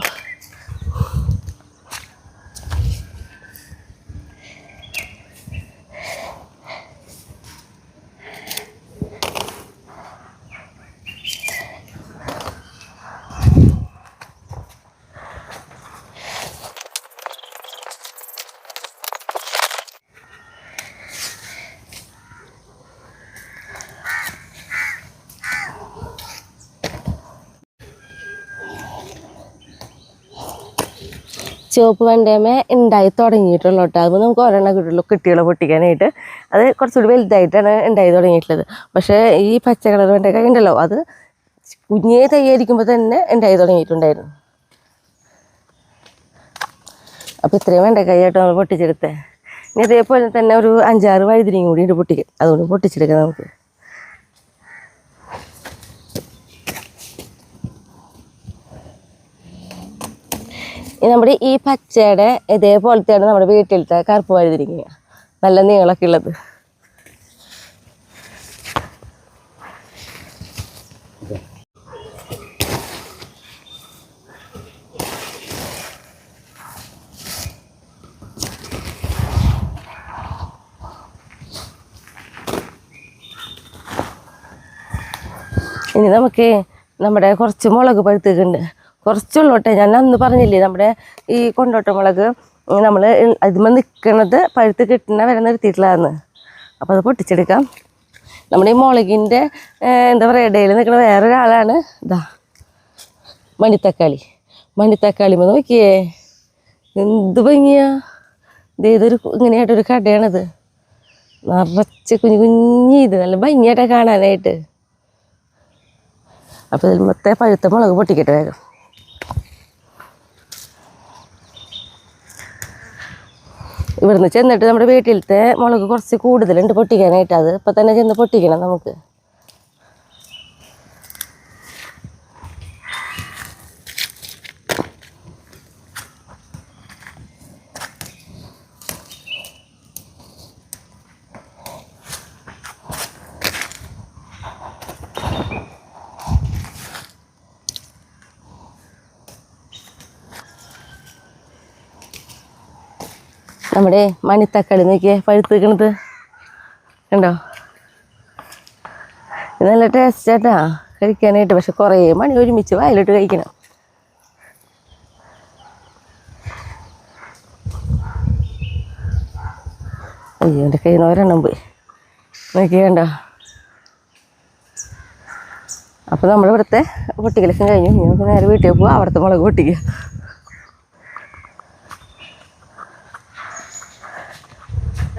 ചുവപ്പ് വെണ്ടയമേ ഉണ്ടായി തുടങ്ങിയിട്ടുള്ളൂ കേട്ടോ. അത് നമുക്ക് ഒരെണ്ണം കിട്ടിയുള്ളൂ പൊട്ടിക്കാനായിട്ട്. അത് കുറച്ചുകൂടി വലുതായിട്ടാണ് ഉണ്ടായി തുടങ്ങിയിട്ടുള്ളത്. പക്ഷേ ഈ പച്ച കളർ വെണ്ടക്കായ ഉണ്ടല്ലോ, അത് കുഞ്ഞേ തയ്യായിരിക്കുമ്പോൾ തന്നെ ഉണ്ടായി തുടങ്ങിയിട്ടുണ്ടായിരുന്നു. അപ്പോൾ ഇത്രയും വെണ്ടക്കായായിട്ട് നമ്മൾ പൊട്ടിച്ചെടുത്തേ. ഇനി ഇതേപോലെ തന്നെ ഒരു 5-6 വഴുതിരിയും കൂടി ഉണ്ട് പൊട്ടിക്കാൻ. അതുകൊണ്ട് പൊട്ടിച്ചെടുക്കാം നമുക്ക്. നമ്മുടെ ഈ പച്ചയുടെ ഇതേപോലത്തെയാണ് നമ്മുടെ വീട്ടിലത്തെ കറുപ്പ് വഴുതിരിക്കുക, നല്ല നീളമൊക്കെ ഉള്ളത്. ഇനി നമുക്ക് നമ്മുടെ കുറച്ച് മുളക് പഴുത്തേക്കുണ്ട്. കുറച്ചുള്ളോട്ടെ, ഞാൻ അന്ന് പറഞ്ഞില്ലേ നമ്മുടെ ഈ കൊണ്ടോട്ട മുളക് നമ്മൾ അതിന്മേൽ നിൽക്കണത് പഴുത്ത് കിട്ടുന്ന വരെ നിർത്തിയിട്ടുള്ളതാണ്. അപ്പോൾ അത് പൊട്ടിച്ചെടുക്കാം. നമ്മുടെ ഈ മുളകിൻ്റെ എന്താ പറയുക ഇടയിൽ നിൽക്കുന്ന വേറൊരാളാണ് ഇതാ മണിത്തക്കാളിമ നോക്കിയേ എന്ത് ഭംഗിയാ. ഇതൊരു ഇങ്ങനെയായിട്ടൊരു കടയാണിത്, നിറച്ച് കുഞ്ഞ് നല്ല ഭംഗിയായിട്ടാണ് കാണാനായിട്ട്. അപ്പോൾ ഇതിൽ മൊത്തം പഴുത്ത മുളക് പൊട്ടിക്കട്ടെ വേഗം. ഇവിടുന്ന് ചെന്നിട്ട് നമ്മുടെ വീട്ടിലത്തെ മുളക് കുറച്ച് കൂടുതലുണ്ട് പൊട്ടിക്കാനായിട്ട്. അത് ഇപ്പം തന്നെ ചെന്ന് പൊട്ടിക്കണം നമുക്ക്. നമ്മുടെ മണിത്തക്കാളി നോക്കിയേ പഴുത്ത് നിൽക്കണത് കണ്ടോ. ഇത് നല്ല ടേസ്റ്റായിട്ടാ കഴിക്കാനായിട്ട്. പക്ഷെ കുറേ മണി ഒരുമിച്ച് വായിലിട്ട് കഴിക്കണം. അയ്യോ എൻ്റെ കയ്യിൽ നിന്ന് ഒരെണ്ണം പോയി നോക്കിയണ്ട. അപ്പോൾ നമ്മളിവിടുത്തെ പൊട്ടിക്കലൊക്കെ കഴിഞ്ഞു. നമുക്ക് നേരെ വീട്ടിൽ പോവാം, അവിടുത്തെ മുളക് പൊട്ടിക്കുക.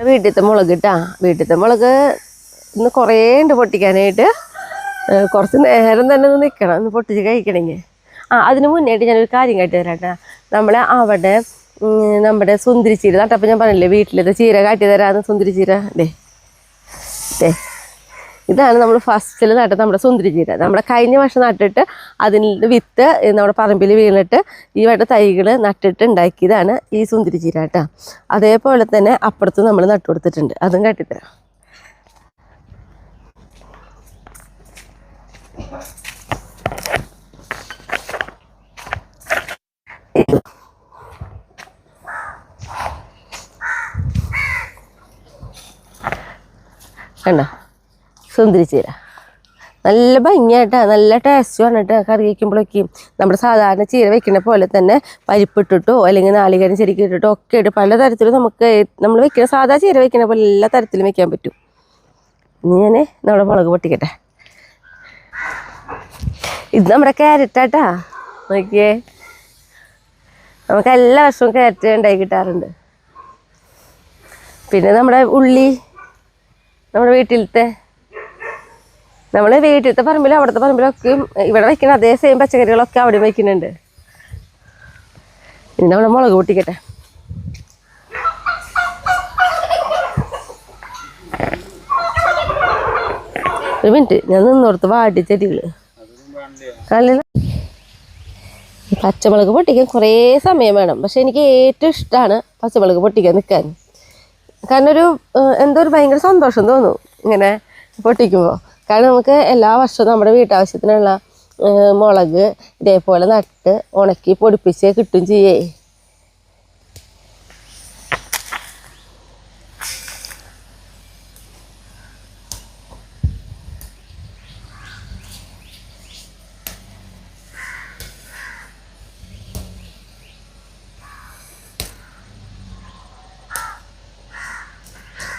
വീട്ടിലത്തെ മുളക് ഇട്ടാ, വീട്ടിലത്തെ മുളക് ഇന്ന് കുറേ ഉണ്ട് പൊട്ടിക്കാനായിട്ട്. കുറച്ച് നേരം തന്നെ ഒന്ന് നിൽക്കണം ഒന്ന് പൊട്ടിച്ച് കഴിക്കണമെങ്കിൽ. അതിന് മുന്നേയായിട്ട് ഞാനൊരു കാര്യം കാട്ടി തരാം കേട്ടോ. അവിടെ നമ്മുടെ സുന്ദരി ചീര നട്ടപ്പോൾ ഞാൻ പറഞ്ഞില്ലേ വീട്ടിലത്തെ ചീര കാട്ടി തരാമെന്ന്. സുന്ദരി ചീര ദേ ഇതാണ് നമ്മൾ ഫസ്റ്റിൽ നട്ടത് നമ്മുടെ സുന്ദരി ചീര. നമ്മുടെ കഴിഞ്ഞ വർഷം നട്ടിട്ട് അതിൻ്റെ വിത്ത് നമ്മുടെ പറമ്പിൽ വീണിട്ട് ഈ വട്ട തൈകൾ നട്ടിട്ട് ഉണ്ടാക്കിയതാണ് ഈ സുന്ദരി ചീര കേട്ടോ. അതേപോലെ തന്നെ അപ്പുറത്ത് നമ്മൾ നട്ടു കൊടുത്തിട്ടുണ്ട്, അതും കാട്ടിത്തരാം. കണ്ടോ സുന്ദരി ചീര നല്ല ഭംഗിയായിട്ടാണ്, നല്ല ടേസ്റ്റുമാണ് കേട്ടോ. കറി വയ്ക്കുമ്പോഴൊക്കെയും നമ്മുടെ സാധാരണ ചീര വെക്കുന്ന പോലെ തന്നെ പരിപ്പിട്ടിട്ടോ അല്ലെങ്കിൽ നാളികേരം ശരിക്കും ഇട്ടിട്ടോ ഒക്കെ ഇട്ട് പല തരത്തിലും നമുക്ക് നമ്മൾ വെക്കുന്ന സാധാ ചീര വെക്കുന്ന പോലെ എല്ലാ തരത്തിലും വെക്കാൻ പറ്റും. ഇനി ഞാൻ നമ്മുടെ മുളക് പൊട്ടിക്കട്ടെ. ഇത് നമ്മുടെ ക്യാരറ്റാട്ടാ, നോക്കിയേ. നമുക്ക് എല്ലാ വർഷവും ക്യാരറ്റ് ഉണ്ടായി കിട്ടാറുണ്ട്. പിന്നെ നമ്മുടെ ഉള്ളി, നമ്മുടെ വീട്ടിലത്തെ പറമ്പിലും അവിടുത്തെ പറമ്പിലൊക്കെയും ഇവിടെ വയ്ക്കുന്ന അതേ സെയിം പച്ചക്കറികളൊക്കെ അവിടെ വയ്ക്കുന്നുണ്ട്. ഇനി നമ്മുടെ മുളക് പൊട്ടിക്കട്ടെ. ഒരു മിനിറ്റ്, ഞാൻ നിന്നോർത്ത് വാടി ചെടികൾ കാണില്ല. പച്ചമുളക് പൊട്ടിക്കാൻ കുറേ സമയം വേണം. പക്ഷെ എനിക്ക് ഏറ്റവും ഇഷ്ടമാണ് പച്ചമുളക് പൊട്ടിക്കാൻ നിൽക്കാൻ. കാരണം എന്തോ ഒരു ഭയങ്കര സന്തോഷം തോന്നും ഇങ്ങനെ പൊട്ടിക്കുമ്പോൾ. കാരണം നമുക്ക് എല്ലാ വർഷവും നമ്മുടെ വീട്ടാവശ്യത്തിനുള്ള മുളക് ഇതേപോലെ നട്ട് ഉണക്കി പൊടിപ്പിച്ച് കിട്ടും ചെയ്യേ.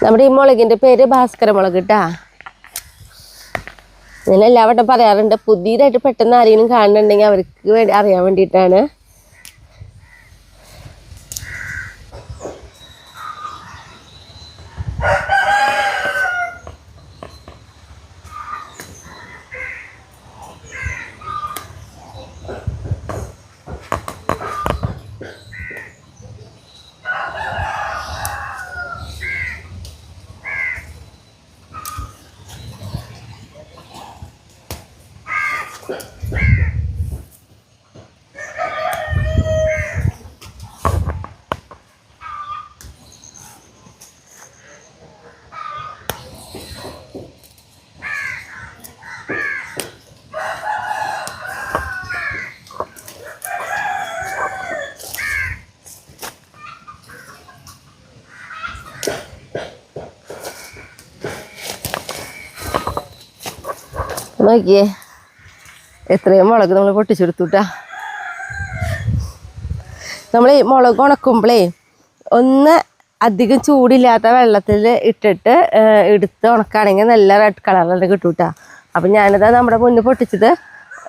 നമ്മുടെ ഈ മുളകിൻ്റെ പേര് ഭാസ്കര മുളക് കേട്ടാ. ഞാൻ എല്ലാവട്ടം പറയാറുണ്ട്, പുതിയതായിട്ട് പെട്ടെന്ന് ആരെങ്കിലും കാണുന്നുണ്ടെങ്കിൽ അവർക്ക് വേണ്ടി അറിയാൻ വേണ്ടിയിട്ടാണ്. നോക്കിയേ എത്രയും മുളക് നമ്മൾ പൊട്ടിച്ചെടുത്തുട്ടാ. നമ്മൾ ഈ മുളക് ഉണക്കുമ്പോഴേ ഒന്ന് അധികം ചൂടില്ലാത്ത വെള്ളത്തിൽ ഇട്ടിട്ട് എടുത്ത് ഉണക്കുകയാണെങ്കിൽ നല്ല റെഡ് കളറിൽ കിട്ടും കേട്ടോ. അപ്പം ഞാനിതാ നമ്മുടെ മുന്നിൽ പൊട്ടിച്ചത്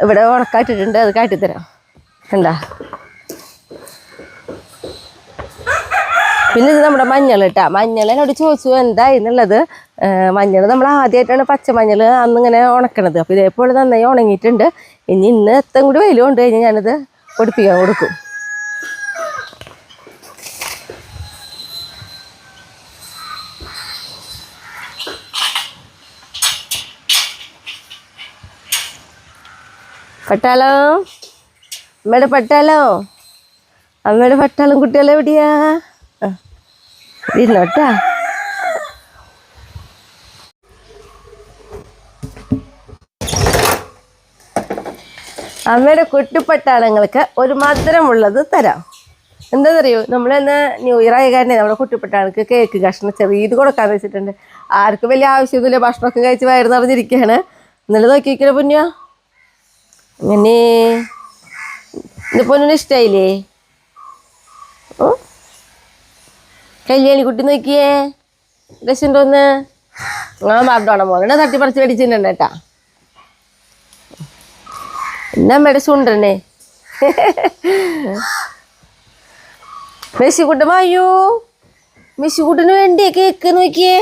ഇവിടെ ഉണക്കായിട്ടിട്ടുണ്ട്, അത് കാട്ടിത്തരാം. എന്താ പിന്നെ ഇത് നമ്മുടെ മഞ്ഞൾ കേട്ടോ. മഞ്ഞൾ എന്നോട് ചോദിച്ചു എന്താ എന്നുള്ളത്. മഞ്ഞൾ നമ്മൾ ആദ്യമായിട്ടാണ് പച്ചമഞ്ഞൾ അന്നിങ്ങനെ ഉണക്കണത്. അപ്പോൾ ഇതേപോലെ നന്നായി ഉണങ്ങിയിട്ടുണ്ട്. ഇന്ന് എത്തും കൂടി വെയിൽ കൊണ്ട് കഴിഞ്ഞാൽ ഞാനത് പൊടിപ്പിക്കാൻ കൊടുക്കും. പട്ടാളോ, അമ്മയുടെ പട്ടാളോ, അമ്മയുടെ പട്ടാളം കുട്ടികളെ എവിടെയാ? ഇരുന്നോട്ടാ. അമ്മയുടെ കുട്ടിപ്പട്ടാളങ്ങൾക്ക് ഒരു മധുരമുള്ളത് തരാം. എന്താണെന്നറിയോ, നമ്മളെന്ന് ന്യൂ ഇയർ ആയ കാരണം നമ്മുടെ കുട്ടിപ്പട്ടാളങ്ങൾക്ക് കേക്ക് കഷ്ണം ചെറിയത് കൊടുക്കാന്ന് വെച്ചിട്ടുണ്ട്. ആർക്കും വലിയ ആവശ്യമൊന്നുമില്ല, ഭക്ഷണമൊക്കെ കഴിച്ച് വയറ് നിറഞ്ഞിരിക്കുകയാണ്. ഇന്നലെ നോക്കി വയ്ക്കണ പൊന്നു അങ്ങനെ ഇന്ന് പൊന്നിന് ഇഷ്ടായില്ലേ? കല്യാണിക്കുട്ടി നോക്കിയേ രസമുണ്ടോന്ന്. മറന്നോണം മോനെ തട്ടിപ്പറിച്ച് മേടിച്ചിട്ടുണ്ട് കേട്ടാ. എന്നാ അമ്മയുടെ ചുണ്ടനെ മെസ്സിക്കുട്ടൻ വായു. മെസ്സിക്കുട്ടന് വേണ്ടിയേ കേക്ക് നോക്കിയേ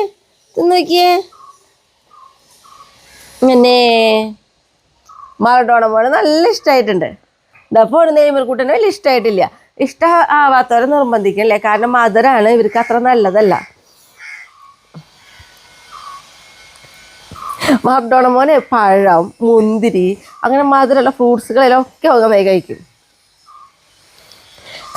നോക്കിയേ. അങ്ങനെ മറഡോണ മോനെ നല്ല ഇഷ്ടമായിട്ടുണ്ട്. ഇതപ്പോൾ നെയ്മർക്കുട്ടനെ വലിയ ഇഷ്ടമായിട്ടില്ല. ഇഷ്ടമാവാത്തവരെ നിർബന്ധിക്കല്ലേ, കാരണം മധുരമാണ് ഇവർക്ക് അത്ര നല്ലതല്ല. മറഡോണ മോനെ പഴം മുന്തിരി അങ്ങനെ മധുരമുള്ള ഫ്രൂട്ട്സുകളെല്ലാം ഒക്കെ നന്നായി കഴിക്കും.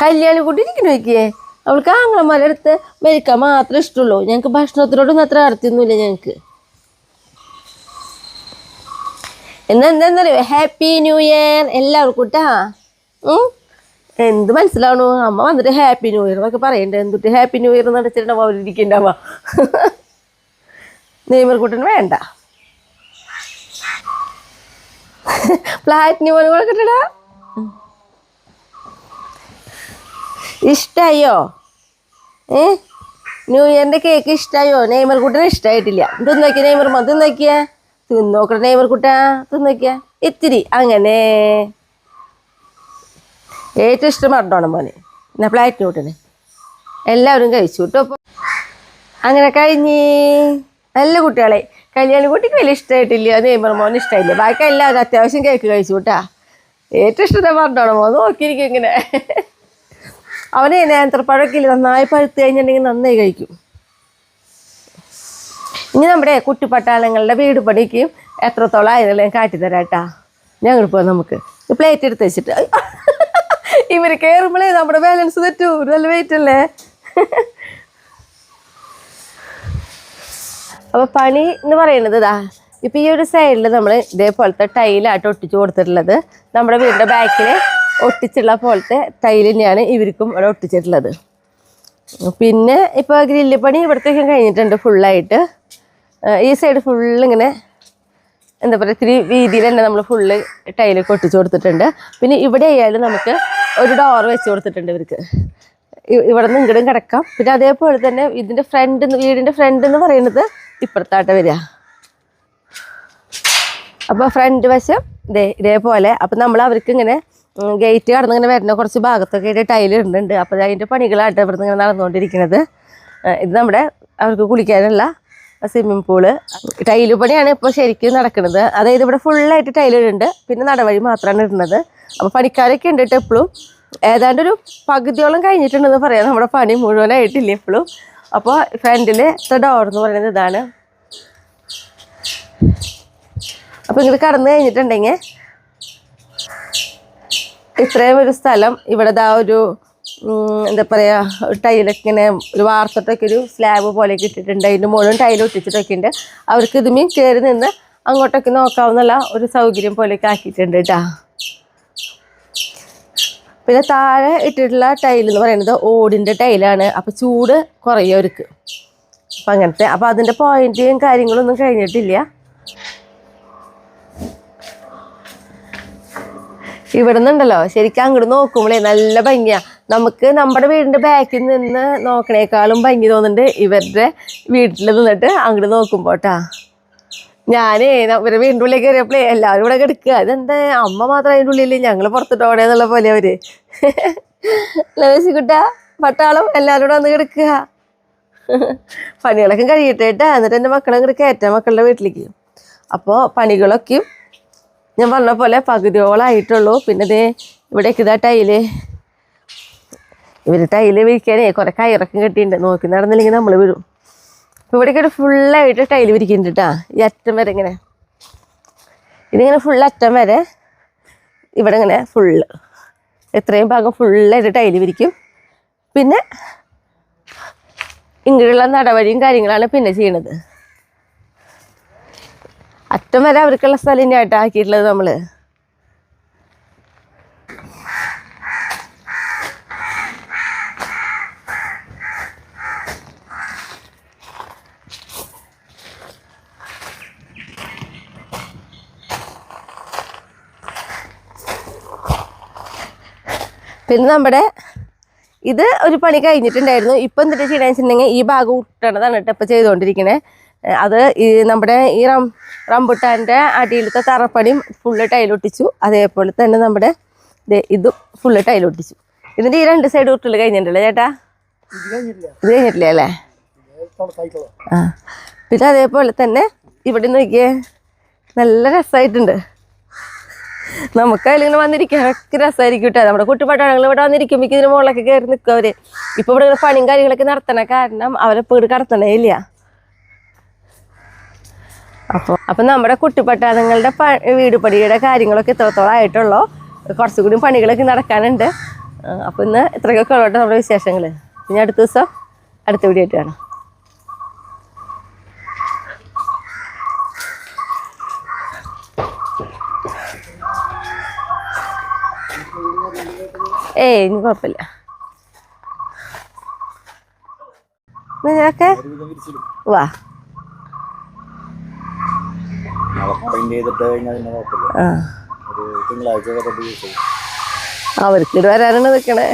കല്യാണിക്കുട്ടി ഇരിക്കുന്നു നോക്കിയേ. അവൾക്ക് ആങ്ങളമാരുടെ അടുത്ത് മേടിക്കാൻ മാത്രമേ ഇഷ്ടമുള്ളൂ. ഞങ്ങൾക്ക് ഭക്ഷണത്തിനോടൊന്നും അത്ര അടുത്തൊന്നുമില്ല ഞങ്ങൾക്ക്. എന്താന്നറിയോ, ഹാപ്പി ന്യൂ ഇയർ എല്ലാവർക്കും കേട്ടാ. എന്ത് മനസ്സിലാവണു, അമ്മ വന്നിട്ട് ഹാപ്പി ന്യൂ ഇയർ എന്നൊക്കെ പറയണ്ടേ. എന്തിട്ട് ഹാപ്പി ന്യൂ ഇയർ നടച്ചിട്ടുണ്ടാവും അവരിയ്ക്കുണ്ടാവുക. നെയ്മർക്കുട്ടന് വേണ്ട. പ്ലാറ്റിനി മോനെ കൂടെ കിട്ടടാ. ഇഷ്ടായോ? ന്യൂ ഇയറിന്റെ കേക്ക് ഇഷ്ടായോ? നെയ്മർക്കുട്ടന് ഇഷ്ടമായിട്ടില്ല. തിന്നോക്കിയ നെയ്മർ തിന്നോക്കിയ തിന്നോക്കട നെയ്മർക്കുട്ട തിന്നോക്കിയ ഇത്തിരി. അങ്ങനെ ഏറ്റവും ഇഷ്ടം മറന്നോണം മോനെ. എന്നാ പ്ലാറ്റിനി കൂട്ടന് എല്ലാവരും കഴിച്ചു കേട്ടോ. അപ്പോൾ അങ്ങനെ കഴിഞ്ഞ് നല്ല കുട്ടികളെ. കല്യാണി കുട്ടിക്ക് വലിയ ഇഷ്ടമായിട്ടില്ല, നെയ്മർ മോന് ഇഷ്ടമായില്ല. ബാക്കി എല്ലാവരും അത്യാവശ്യം കേക്ക് കഴിച്ചു കൂട്ടാ. ഏറ്റവും ഇഷ്ടത്തെ മറന്നോണം മോൻ നോക്കിയിരിക്കും ഇങ്ങനെ. അവനെ നേന്ത്രപ്പഴമൊക്കെ ഇല്ല, നന്നായി പഴുത്ത് കഴിഞ്ഞിട്ടുണ്ടെങ്കിൽ നന്നായി കഴിക്കും. ഇനി നമ്മുടെ കുട്ടിപ്പട്ടാളങ്ങളുടെ വീട് പണിക്ക് എത്രത്തോളം ആയതെല്ലാം കാട്ടിത്തരാം കേട്ടാ. ഞങ്ങൾ പോകാം. നമുക്ക് പ്ലേറ്റ് എടുത്ത് വെച്ചിട്ട് ഇവർ കയറുമ്പോഴേ നമ്മുടെ ബാലൻസ് തെറ്റൂ. നല്ല വെയിറ്റ് അല്ലേ. അപ്പോൾ പണി എന്ന് പറയുന്നത് ഇതാ. ഇപ്പം ഈ ഒരു സൈഡിൽ നമ്മൾ ഇതേപോലത്തെ ടൈലായിട്ട് ഒട്ടിച്ച് കൊടുത്തിട്ടുള്ളത്. നമ്മുടെ വീടിൻ്റെ ബാക്കിൽ ഒട്ടിച്ചുള്ള പോലത്തെ ടൈൽ തന്നെയാണ് ഇവർക്കും ഇവിടെ ഒട്ടിച്ചിട്ടുള്ളത്. പിന്നെ ഇപ്പോൾ ഗ്രില്ല് പണി ഇവിടത്തേക്കും കഴിഞ്ഞിട്ടുണ്ട് ഫുള്ളായിട്ട്. ഈ സൈഡ് ഫുള്ളിങ്ങനെ എന്താ പറയുക, ഇത്തിരി വീതിയിൽ തന്നെ നമ്മൾ ഫുള്ള് ടൈലൊക്കെ ഒട്ടിച്ച് കൊടുത്തിട്ടുണ്ട്. പിന്നെ ഇവിടെ ആയാലും നമുക്ക് ഒരു ഡോർ വെച്ച് കൊടുത്തിട്ടുണ്ട് ഇവർക്ക്. ഇവിടെ നിന്ന് ഇങ്ങോട്ടും കിടക്കാം. പിന്നെ അതേപോലെ തന്നെ ഇതിൻ്റെ ഫ്രണ്ട്, വീടിൻ്റെ ഫ്രണ്ട് എന്ന് പറയുന്നത് ഇപ്പുറത്തായിട്ട് വരിക. അപ്പോൾ ഫ്രണ്ട് വശം ഇതേപോലെ. അപ്പം നമ്മൾ അവർക്ക് ഇങ്ങനെ ഗേറ്റ് കടന്നിങ്ങനെ വരുന്ന കുറച്ച് ഭാഗത്തൊക്കെ ആയിട്ട് ടൈൽ ഇടുന്നുണ്ട്. അപ്പോൾ അതിൻ്റെ പണികളായിട്ട് ഇവിടെ നിന്ന് ഇങ്ങനെ നടന്നുകൊണ്ടിരിക്കുന്നത്. ഇത് നമ്മുടെ അവർക്ക് കുളിക്കാനുള്ള സ്വിമ്മിങ് പൂള്. ടൈല് പണിയാണ് ഇപ്പോൾ ശരിക്കും നടക്കുന്നത്. അതായത് ഇവിടെ ഫുള്ളായിട്ട് ടൈൽ ഇടുന്നുണ്ട്, പിന്നെ നടവഴി മാത്രമാണ് ഇടുന്നത്. അപ്പോൾ പണിക്കാരൊക്കെ ഉണ്ട് കേട്ടോ എപ്പോഴും. ഏതാണ്ട് ഒരു പകുതിയോളം കഴിഞ്ഞിട്ടുണ്ടെന്ന് പറയാം. നമ്മുടെ പണി മുഴുവനായിട്ടില്ല ഇപ്പോഴും. അപ്പോൾ ഫ്രണ്ടിൽ ഡോർ എന്ന് പറയുന്നത് ഇതാണ്. അപ്പോൾ ഇങ്ങനെ കടന്നു കഴിഞ്ഞിട്ടുണ്ടെങ്കിൽ ഇത്രയും ഒരു സ്ഥലം ഇവിടെ ഒരു എന്താ പറയുക, ടൈലൊക്കെ ഇങ്ങനെ ഒരു വാർത്തിട്ടൊക്കെ ഒരു സ്ലാബ് പോലെയൊക്കെ ഇട്ടിട്ടുണ്ട്. അതിൻ്റെ മുകളിലും ടൈൽ ഒട്ടിച്ചിട്ടൊക്കെ ഉണ്ട്. അവർക്ക് ഇതുമേ കയറി നിന്ന് അങ്ങോട്ടൊക്കെ നോക്കാവുന്നുള്ള ഒരു സൗകര്യം പോലെയൊക്കെ ആക്കിയിട്ടുണ്ട് കേട്ടോ. പിന്നെ താഴെ ഇട്ടിട്ടുള്ള ടൈൽ എന്ന് പറയുന്നത് ഓടിൻ്റെ ടൈലാണ്. അപ്പോൾ ചൂട് കുറയും അവർക്ക്. അപ്പം അങ്ങനത്തെ. അപ്പോൾ അതിൻ്റെ പോയിന്റും കാര്യങ്ങളൊന്നും കഴിഞ്ഞിട്ടില്ല. ഇവിടെ നിന്നുണ്ടല്ലോ ശരിക്കും അങ്ങോട്ട് നോക്കുമ്പോഴേ നല്ല ഭംഗിയാണ്. നമുക്ക് നമ്മുടെ വീടിൻ്റെ ബാക്കിൽ നിന്ന് നോക്കണേക്കാളും ഭംഗി തോന്നുന്നുണ്ട് ഇവരുടെ വീട്ടിൽ നിന്നിട്ട് അങ്ങോട്ട് നോക്കുമ്പോട്ടാ. ഞാനേ ഇവരുടെ വീടിൻ്റെ ഉള്ളിൽ കയറിയപ്പോഴേ എല്ലാവരും ഇവിടെ കിടക്കുക. ഇതെന്താ അമ്മ മാത്രം അതിൻ്റെ ഉള്ളിൽ, ഞങ്ങൾ പുറത്തിട്ടോടെ എന്നുള്ള പോലെ അവർ. ലവേശിക്കുട്ട പട്ടാളം എല്ലാവരും കൂടെ വന്ന് കിടക്കുക. പണികളൊക്കെ കഴിയട്ടെ കേട്ടാ. എന്നിട്ട് എൻ്റെ മക്കളെ ഇങ്ങോട്ട് കയറ്റാം മക്കളുടെ വീട്ടിലേക്ക്. അപ്പോൾ പണികളൊക്കെ ഞാൻ പറഞ്ഞ പോലെ പകുതിയോളായിട്ടുള്ളൂ. പിന്നെ ഇതേ ഇവിടേക്ക് ഇതാ ടൈല്. ഇവർ ടൈല് വിരിക്കാനേ കുറേ കയറൊക്കെ കെട്ടിയിട്ടുണ്ട്. നോക്കി നടന്നില്ലെങ്കിൽ നമ്മൾ വീഴും. അപ്പോൾ ഇവിടേക്ക് ഒരു ഫുള്ളായിട്ട് ടൈല് വിരിക്കുന്നുണ്ട് കേട്ടോ. ഈ അറ്റം വരെ ഇങ്ങനെ, ഇതിങ്ങനെ ഫുൾ അറ്റം വരെ ഇവിടെ ഇങ്ങനെ ഫുള്ള് എത്രയും ഭാഗം ഫുള്ളായിട്ട് ടൈല് വിരിക്കും. പിന്നെ ഇങ്ങനെയുള്ള നടവഴിയും കാര്യങ്ങളാണ് പിന്നെ ചെയ്യണത്. അറ്റം വരെ അവർക്കുള്ള സ്ഥലം തന്നെയായിട്ട് ആക്കിയിട്ടുള്ളത് നമ്മൾ. പിന്നെ നമ്മുടെ ഇത് ഒരു പണി കഴിഞ്ഞിട്ടുണ്ടായിരുന്നു. ഇപ്പം എന്നിട്ട് ചെയ്യണമെന്ന് വെച്ചിട്ടുണ്ടെങ്കിൽ ഈ ഭാഗം ഉട്ടണതാണ് കേട്ടോ ഇപ്പം ചെയ്തുകൊണ്ടിരിക്കണേ. അത് ഈ നമ്മുടെ ഈ റംബുട്ടാൻ്റെ അടിയിലത്തെ തറപ്പണിയും ഫുള്ള് ടൈലൊട്ടിച്ചു. അതേപോലെ തന്നെ നമ്മുടെ ഇതും ഫുള്ള് ടൈലൊട്ടിച്ചു. ഇതിൻ്റെ ഈ 2 സൈഡ് ഉരുട്ടൽ കഴിഞ്ഞിട്ടുണ്ടല്ലോ ചേട്ടാ? ഇത് കഴിഞ്ഞിട്ടില്ല അല്ലേ? ആ പിന്നെ അതേപോലെ തന്നെ ഇവിടെ നോക്കിയേ നല്ല രസമായിട്ടുണ്ട്. നമുക്ക് അതിലിങ്ങനെ വന്നിരിക്കാനൊക്കെ രസമായിരിക്കും കേട്ടോ. നമ്മുടെ കുട്ടിപ്പട്ടാളങ്ങൾ ഇവിടെ വന്നിരിക്കുമ്പോൾ ഇതിന് മുകളിലൊക്കെ കയറി നിൽക്കും അവർ. ഇപ്പോൾ ഇവിടെ പണിയും കാര്യങ്ങളൊക്കെ നടത്തണ കാരണം അവരെ വീട് കടത്തണേ ഇല്ല. അപ്പോൾ നമ്മുടെ കുട്ടിപ്പട്ടാളങ്ങളുടെ വീട് പണിയുടെ കാര്യങ്ങളൊക്കെ ഇത്രത്തോളം ആയിട്ടുള്ളൂ. കുറച്ചുകൂടി പണികളൊക്കെ നടക്കാനുണ്ട്. അപ്പോൾ ഇന്ന് ഇത്രയൊക്കെ ഉള്ളോട്ടെ നമ്മുടെ വിശേഷങ്ങൾ. പിന്നെ അടുത്ത ദിവസം അടുത്ത വീഡിയോ ആയിട്ട് കാണാം. ഇനി കുഴപ്പമില്ല. നിങ്ങളൊക്കെ വാ. അവർക്ക് ഇത് വരാനാണ് നിൽക്കണേ.